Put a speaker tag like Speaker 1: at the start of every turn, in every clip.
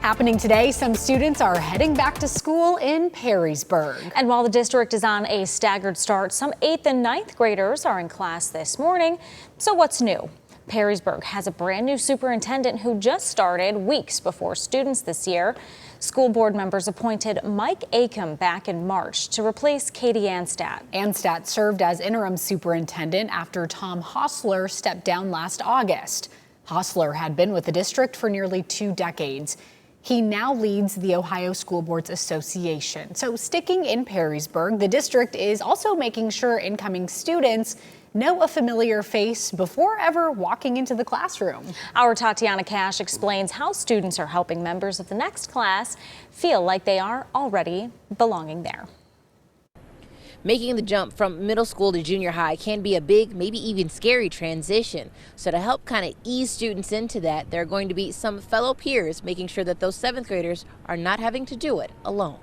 Speaker 1: Happening today, some students are heading back to school in Perrysburg.
Speaker 2: And while the district is on a staggered start, some 8th and 9th graders are in class this morning. So what's new? Perrysburg has a brand new superintendent who just started weeks before students this year. School board members appointed Mike Acom back in March to replace Katie Anstadt.
Speaker 1: Anstadt served as interim superintendent after Tom Hostler stepped down last August. Hostler had been with the district for nearly 2 decades. He now leads the Ohio School Boards Association. So sticking in Perrysburg, the district is also making sure incoming students know a familiar face before ever walking into the classroom.
Speaker 2: Our Tatiana Cash explains how students are helping members of the next class feel like they are already belonging there.
Speaker 3: Making the jump from middle school to junior high can be a big, maybe even scary transition. So to help kind of ease students into that, there are going to be some fellow peers making sure that those 7th graders are not having to do it alone.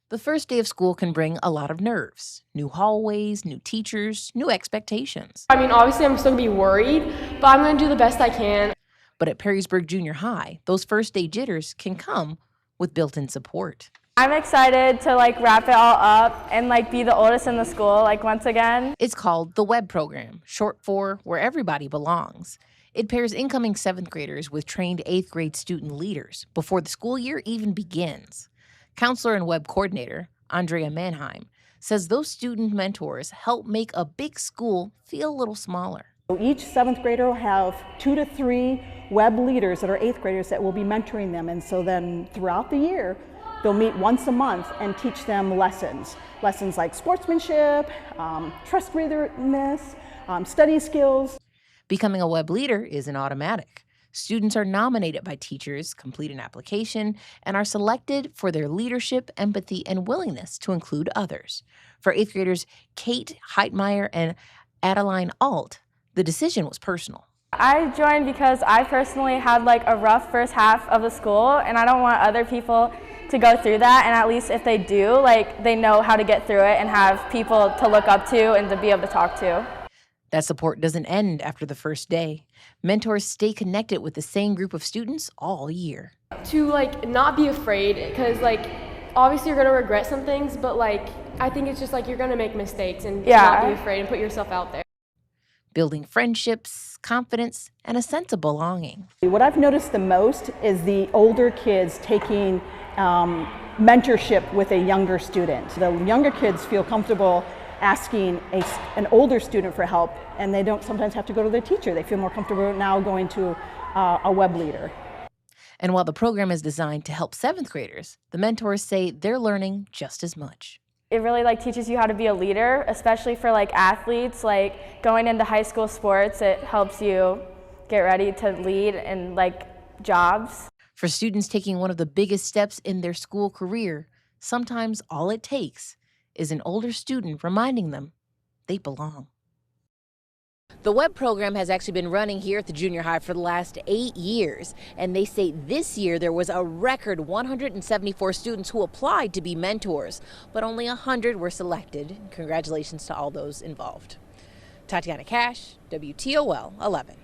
Speaker 3: The first day of school can bring a lot of nerves. New hallways, new teachers, new expectations.
Speaker 4: I mean, obviously I'm still gonna be worried, but I'm gonna do the best I can.
Speaker 3: But at Perrysburg Junior High, those first day jitters can come with built-in support.
Speaker 5: I'm excited to wrap it all up and be the oldest in the school once again.
Speaker 3: It's called the WEB program, short for Where Everybody Belongs. It pairs incoming 7th graders with trained 8th grade student leaders before the school year even begins. Counselor and WEB coordinator Andrea Mannheim says those student mentors help make a big school feel a little smaller.
Speaker 6: Each 7th grader will have 2 to 3 WEB leaders that are 8th graders that will be mentoring them, and so then throughout the year they'll meet once a month and teach them lessons like sportsmanship, trustworthiness, study skills.
Speaker 3: Becoming a WEB leader isn't automatic. Students are nominated by teachers, complete an application, and are selected for their leadership, empathy, and willingness to include others. For 8th graders Kate Heitmeyer and Adeline Alt, the decision was personal.
Speaker 5: I joined because I personally had a rough first half of the school, and I don't want other people to go through that, and at least if they do, they know how to get through it and have people to look up to and to be able to talk to.
Speaker 3: That support doesn't end after the first day. Mentors stay connected with the same group of students all year.
Speaker 4: To not be afraid, because obviously you're gonna regret some things, but I think it's just you're gonna make mistakes and not be afraid and put yourself out there.
Speaker 3: Building friendships, confidence, and a sense of belonging.
Speaker 6: What I've noticed the most is the older kids taking mentorship with a younger student. The younger kids feel comfortable asking an older student for help, and they don't sometimes have to go to their teacher. They feel more comfortable now going to a WEB leader.
Speaker 3: And while the program is designed to help 7th graders, the mentors say they're learning just as much.
Speaker 5: It really teaches you how to be a leader, especially for athletes. Going into high school sports, it helps you get ready to lead in jobs.
Speaker 3: For students taking one of the biggest steps in their school career, sometimes all it takes is an older student reminding them they belong. The WEB program has actually been running here at the junior high for the last 8 years, and they say this year there was a record 174 students who applied to be mentors, but only 100 were selected. Congratulations to all those involved. Tatiana Cash, WTOL 11.